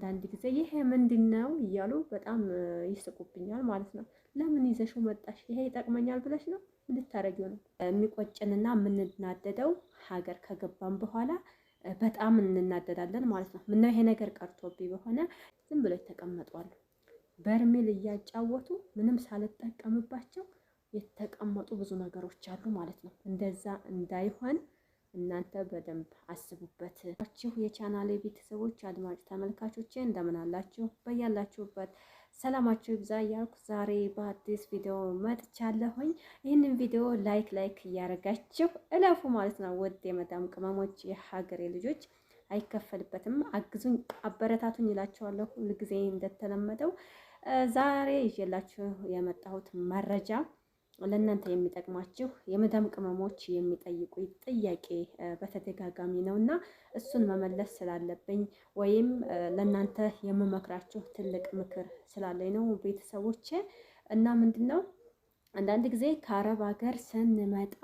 አንዳንድ ጊዜ ይሄ ምንድነው እያሉ በጣም ይስቁብኛል ማለት ነው። ለምን ይዘሽው መጣሽ? ይሄ ይጠቅመኛል ብለሽ ነው? ምን ልታረጊው ነው? የሚቆጨንና የምንናደደው ሀገር ከገባን በኋላ በጣም እንናደዳለን ማለት ነው። ምነው ይሄ ነገር ቀርቶብኝ በሆነ ዝም ብሎ የተቀመጧሉ በርሜል እያጫወቱ ምንም ሳልጠቀምባቸው የተቀመጡ ብዙ ነገሮች አሉ ማለት ነው። እንደዛ እንዳይሆን እናንተ በደንብ አስቡበት። የቻናሌ ቤተሰቦች አድማጭ ተመልካቾቼ እንደምን አላችሁ? በያላችሁበት ሰላማችሁ ይብዛ እያልኩ ዛሬ በአዲስ ቪዲዮ መጥቻለሁኝ። ይህንን ቪዲዮ ላይክ እያደረጋችሁ እለፉ ማለት ነው። ውድ የመዳም ቅመሞች የሀገሬ ልጆች አይከፈልበትም፣ አግዙኝ፣ አበረታቱኝ ይላችኋለሁ። ሁልጊዜ እንደተለመደው ዛሬ ይዤላችሁ የመጣሁት መረጃ ለእናንተ የሚጠቅማችሁ የመዳም ቅመሞች የሚጠይቁኝ ጥያቄ በተደጋጋሚ ነው እና እሱን መመለስ ስላለብኝ ወይም ለእናንተ የምመክራችሁ ትልቅ ምክር ስላለኝ ነው ቤተሰቦቼ። እና ምንድን ነው አንዳንድ ጊዜ ከአረብ ሀገር ስንመጣ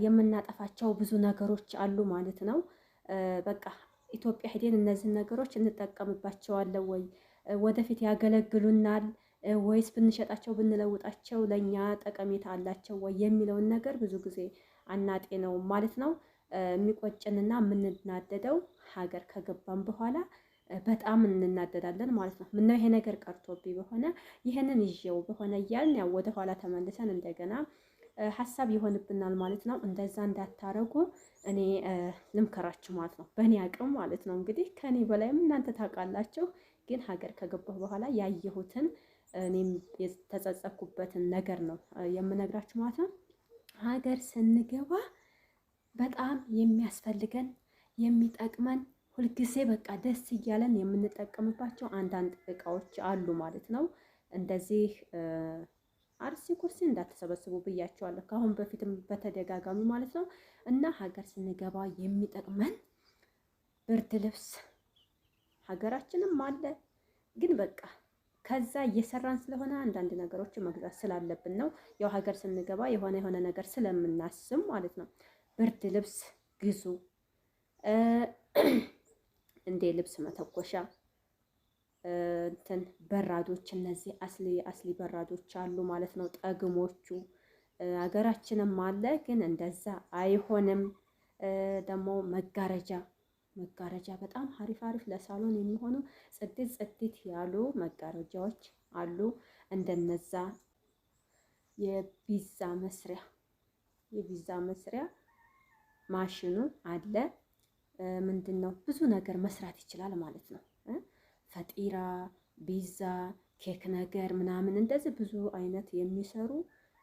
የምናጠፋቸው ብዙ ነገሮች አሉ ማለት ነው። በቃ ኢትዮጵያ ሄደን እነዚህን ነገሮች እንጠቀምባቸዋለን ወይ ወደፊት ያገለግሉናል ወይስ ብንሸጣቸው ብንለውጣቸው ለኛ ጠቀሜታ አላቸው ወይ የሚለውን ነገር ብዙ ጊዜ አናጤ ነው ማለት ነው። የሚቆጭንና የምንናደደው ሀገር ከገባን በኋላ በጣም እንናደዳለን ማለት ነው። ምነው ይሄ ነገር ቀርቶብኝ በሆነ ይሄንን ይዤው በሆነ እያልን ያው ወደ ኋላ ተመልሰን እንደገና ሀሳብ ይሆንብናል ማለት ነው። እንደዛ እንዳታረጉ እኔ ልምከራችሁ ማለት ነው። በእኔ አቅም ማለት ነው። እንግዲህ ከኔ በላይም እናንተ ታውቃላችሁ። ግን ሀገር ከገባሁ በኋላ ያየሁትን እኔም የተጸጸኩበትን ነገር ነው የምነግራችሁ ማለት ነው። ሀገር ስንገባ በጣም የሚያስፈልገን የሚጠቅመን ሁልጊዜ በቃ ደስ እያለን የምንጠቀምባቸው አንዳንድ እቃዎች አሉ ማለት ነው። እንደዚህ አርሲ ኩርሲ እንዳትሰበስቡ ብያቸዋለሁ ከአሁን በፊትም በተደጋጋሚ ማለት ነው። እና ሀገር ስንገባ የሚጠቅመን ብርድ ልብስ ሀገራችንም አለ ግን በቃ ከዛ እየሰራን ስለሆነ አንዳንድ ነገሮችን መግዛት ስላለብን ነው። ያው ሀገር ስንገባ የሆነ ነገር ስለምናስብ ማለት ነው። ብርድ ልብስ ግዙ። እንደ ልብስ መተኮሻ እንትን በራዶች፣ እነዚህ አስሊ በራዶች አሉ ማለት ነው። ጠግሞቹ ሀገራችንም አለ ግን እንደዛ አይሆንም። ደግሞ መጋረጃ በጣም አሪፍ ለሳሎን የሚሆኑ ጽድት ያሉ መጋረጃዎች አሉ። እንደነዛ የፒዛ መስሪያ ማሽኑ አለ። ምንድነው ብዙ ነገር መስራት ይችላል ማለት ነው። ፈጢራ፣ ፒዛ፣ ኬክ ነገር ምናምን እንደዚህ ብዙ አይነት የሚሰሩ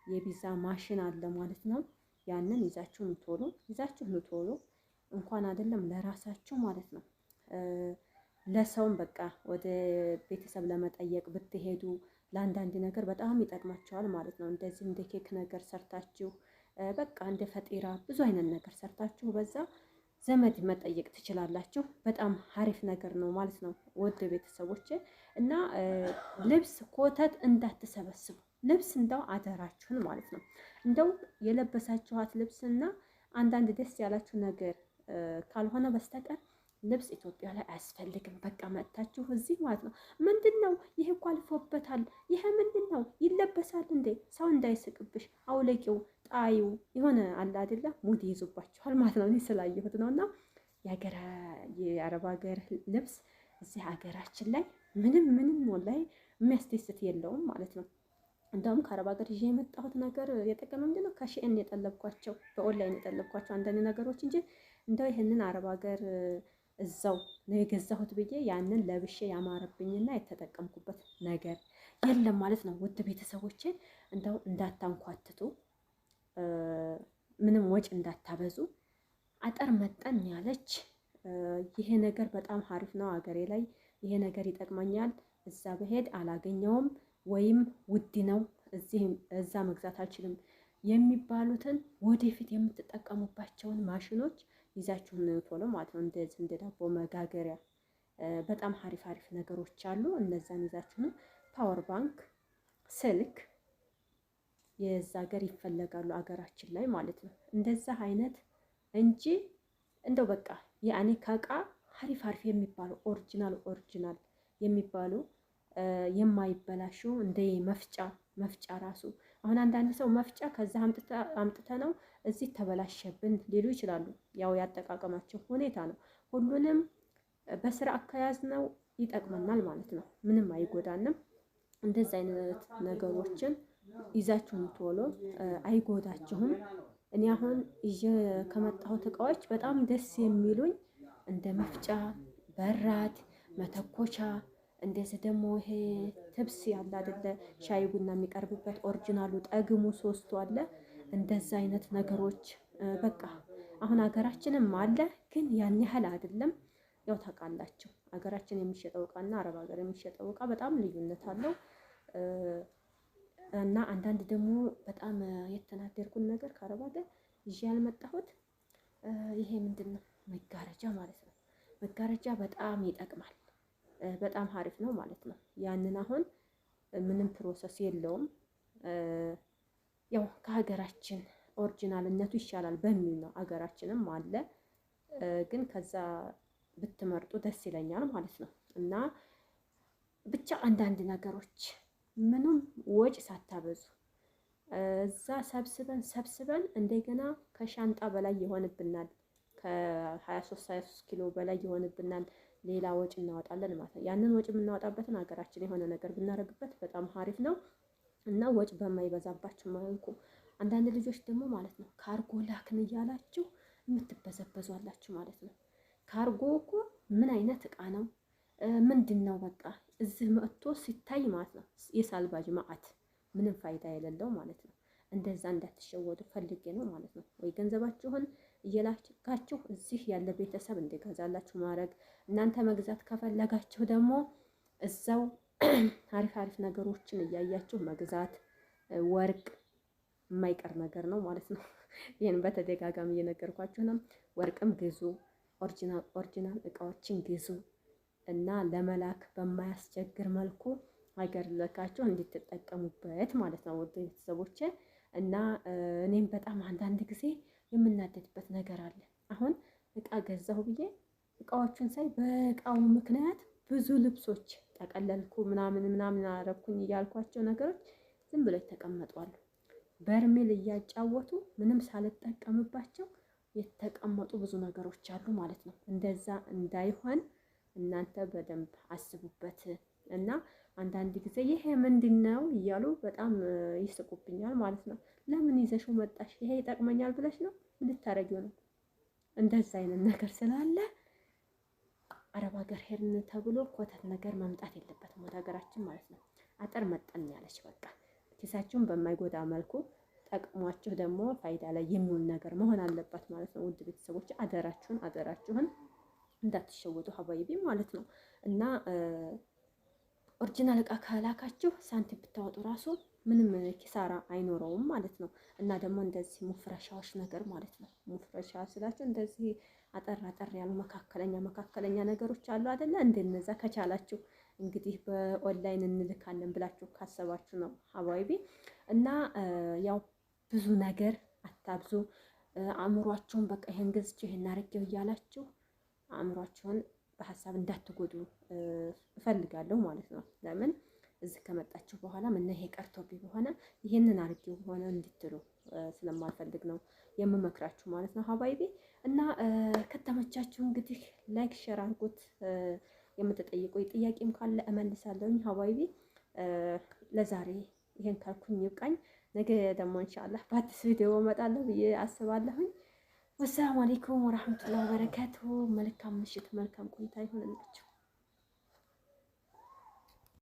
የፒዛ ማሽን አለ ማለት ነው። ያንን ይዛችሁ ቶሎ እንኳን አይደለም ለራሳችሁ ማለት ነው። ለሰውም በቃ ወደ ቤተሰብ ለመጠየቅ ብትሄዱ ለአንዳንድ ነገር በጣም ይጠቅማቸዋል ማለት ነው። እንደዚህ እንደ ኬክ ነገር ሰርታችሁ በቃ እንደ ፈጢራ ብዙ አይነት ነገር ሰርታችሁ በዛ ዘመድ መጠየቅ ትችላላችሁ። በጣም አሪፍ ነገር ነው ማለት ነው ውድ ቤተሰቦቼ። እና ልብስ ኮተት እንዳትሰበስቡ፣ ልብስ እንደው አደራችሁን ማለት ነው። እንደው የለበሳችኋት ልብስና አንዳንድ ደስ ያላችሁ ነገር ካልሆነ በስተቀር ልብስ ኢትዮጵያ ላይ አያስፈልግም። በቃ መጥታችሁ እዚህ ማለት ነው ምንድን ነው ይሄ እኮ አልፎበታል፣ ይሄ ምንድን ነው ይለበሳል እንዴ? ሰው እንዳይስቅብሽ አውለቂው፣ ጣዩ የሆነ አለ አይደለ ሙድ ይዙባችኋል ማለት ነው። እኔ ስላየሁት ነው። እና የአረብ ሀገር ልብስ እዚህ ሀገራችን ላይ ምንም ወላሂ የሚያስደስት የለውም ማለት ነው። እንደውም ከአረብ ሀገር ይዤ የመጣሁት ነገር የጠቀመ ምንድን ነው ከሺኤን የጠለብኳቸው በኦንላይን የጠለብኳቸው አንዳንድ ነገሮች እንጂ እንደው ይህንን አረብ ሀገር እዛው ነው የገዛሁት ብዬ ያንን ለብሼ ያማረብኝና የተጠቀምኩበት ነገር የለም ማለት ነው። ውድ ቤተሰቦቼ እንደው እንዳታንኳትቱ፣ ምንም ወጪ እንዳታበዙ፣ አጠር መጠን ያለች ይሄ ነገር በጣም አሪፍ ነው። ሀገሬ ላይ ይሄ ነገር ይጠቅመኛል፣ እዛ በሄድ አላገኘውም ወይም ውድ ነው እዛ መግዛት አልችልም የሚባሉትን ወደፊት የምትጠቀሙባቸውን ማሽኖች ይዛችሁ ነው ቶሎ ማለት ነው። እንደዚህ እንደ ዳቦ መጋገሪያ በጣም አሪፍ ነገሮች አሉ። እነዛን ይዛችሁ ነው። ፓወር ባንክ፣ ስልክ የዛ ሀገር ይፈለጋሉ አገራችን ላይ ማለት ነው። እንደዛ አይነት እንጂ እንደው በቃ ያኔ ከእቃ አሪፍ አሪፍ የሚባሉ ኦሪጂናል የሚባሉ የማይበላሹ እንደ መፍጫ ራሱ አሁን አንዳንድ ሰው መፍጫ ከዛ አምጥተ ነው እዚህ ተበላሸብን ሊሉ ይችላሉ። ያው ያጠቃቀማቸው ሁኔታ ነው። ሁሉንም በስራ አካያዝ ነው ይጠቅመናል ማለት ነው። ምንም አይጎዳንም። እንደዚህ አይነት ነገሮችን ይዛችሁን ቶሎ አይጎዳችሁም። እኔ አሁን ይዤ ከመጣሁት እቃዎች በጣም ደስ የሚሉኝ እንደ መፍጫ፣ በራድ፣ መተኮቻ እንደዚህ ደግሞ ይሄ ትብስ ያለ አይደለ ሻይ ቡና የሚቀርብበት ኦሪጂናሉ ጠግሙ ሶስቱ አለ። እንደዛ አይነት ነገሮች በቃ አሁን ሀገራችንም አለ፣ ግን ያን ያህል አይደለም። ያው ታውቃላችሁ ሀገራችን የሚሸጠው እቃና አረብ ሀገር የሚሸጠው እቃ በጣም ልዩነት አለው። እና አንዳንድ ደግሞ በጣም የተናደርኩን ነገር ከአረብ ሀገር ይዤ ያልመጣሁት ይሄ ምንድን ነው መጋረጃ ማለት ነው። መጋረጃ በጣም ይጠቅማል። በጣም አሪፍ ነው ማለት ነው። ያንን አሁን ምንም ፕሮሰስ የለውም። ያው ከሀገራችን ኦሪጂናልነቱ ይሻላል በሚል ነው። ሀገራችንም አለ፣ ግን ከዛ ብትመርጡ ደስ ይለኛል ማለት ነው። እና ብቻ አንዳንድ ነገሮች ምንም ወጪ ሳታበዙ እዛ ሰብስበን እንደገና ከሻንጣ በላይ ይሆንብናል። ከ23 ኪሎ በላይ ይሆንብናል። ሌላ ወጪ እናወጣለን ማለት ነው። ያንን ወጪ የምናወጣበትን ሀገራችን የሆነ ነገር ብናደርግበት በጣም አሪፍ ነው እና ወጪ በማይበዛባችሁ መልኩ። አንዳንድ ልጆች ደግሞ ማለት ነው ካርጎ ላክን እያላችሁ የምትበዘበዙ አላችሁ ማለት ነው። ካርጎ እኮ ምን አይነት እቃ ነው ምንድን ነው? በቃ እዚህ መጥቶ ሲታይ ማለት ነው የሳልባጅ ማዕት ምንም ፋይዳ የሌለው ማለት ነው። እንደዛ እንዳትሸወዱ ፈልጌ ነው ማለት ነው። ወይ ገንዘባችሁን እየላካችሁ እዚህ ያለ ቤተሰብ እንዲገዛላችሁ ማድረግ፣ እናንተ መግዛት ከፈለጋችሁ ደግሞ እዛው አሪፍ ነገሮችን እያያችሁ መግዛት። ወርቅ የማይቀር ነገር ነው ማለት ነው። ይህን በተደጋጋሚ እየነገርኳችሁ ነው። ወርቅም ግዙ፣ ኦሪጂናል እቃዎችን ግዙ እና ለመላክ በማያስቸግር መልኩ ሀገር ልካችሁ እንድትጠቀሙበት ማለት ነው ውድ ቤተሰቦቼ። እና እኔም በጣም አንዳንድ ጊዜ የምናደድበት ነገር አለ። አሁን እቃ ገዛሁ ብዬ እቃዎቹን ሳይ በእቃው ምክንያት ብዙ ልብሶች ጠቀለልኩ ምናምን አረኩኝ እያልኳቸው ነገሮች ዝም ብለው የተቀመጧሉ። በርሜል እያጫወቱ ምንም ሳልጠቀምባቸው የተቀመጡ ብዙ ነገሮች አሉ ማለት ነው። እንደዛ እንዳይሆን እናንተ በደንብ አስቡበት። እና አንዳንድ ጊዜ ይሄ ምንድን ነው እያሉ በጣም ይስቁብኛል ማለት ነው። ለምን ይዘሽው መጣሽ? ይሄ ይጠቅመኛል ብለሽ ነው? ልታረጊው ነው? እንደዛ አይነት ነገር ስላለ አረብ ሀገር ሄድን ተብሎ ኮተት ነገር መምጣት የለበትም ወደ ሀገራችን ማለት ነው። አጠር መጠን ያለች በቃ ኪሳችሁን በማይጎዳ መልኩ ጠቅሟችሁ ደግሞ ፋይዳ ላይ የሚውል ነገር መሆን አለባት ማለት ነው። ውድ ቤተሰቦች አደራችሁን እንዳትሸወዱ ሀባይቢ ማለት ነው። እና ኦሪጂናል እቃ ካላካችሁ ሳንቲም ብታወጡ ራሱ ምንም ኪሳራ አይኖረውም ማለት ነው። እና ደግሞ እንደዚህ ሙፍረሻዎች ነገር ማለት ነው። ሙፍረሻ ስላችሁ እንደዚህ አጠር ያሉ መካከለኛ ነገሮች አሉ አይደለ? እንደነዛ ከቻላችሁ እንግዲህ በኦንላይን እንልካለን ብላችሁ ካሰባችሁ ነው ሀባይቢ። እና ያው ብዙ ነገር አታብዙ። አእምሯችሁን በቃ ይሄን ገዝቼ ይሄን አድርጌው እያላችሁ አእምሯችሁን በሀሳብ እንዳትጎዱ እፈልጋለሁ ማለት ነው። ለምን እዚህ ከመጣችሁ በኋላ ምን ይሄ ቀርቶብኝ በሆነ ይሄንን አድርጌው በሆነ እንድትሉ ስለማልፈልግ ነው የምመክራችሁ ማለት ነው ሀባይቢ። እና ከተመቻችሁ እንግዲህ ላይክ ሼር አድርጉት። የምትጠይቁኝ ጥያቄም ካለ እመልሳለሁኝ ሀባይቢ። ለዛሬ ይሄን ካልኩኝ ይብቃኝ። ነገ ደግሞ ኢንሻአላህ በአዲስ ቪዲዮ እመጣለሁ ብዬ አስባለሁኝ። ወሰላሙ አለይኩም ወራህመቱላሂ ወበረካቱሁ። መልካም ምሽት፣ መልካም ቆይታ ይሁንላችሁ።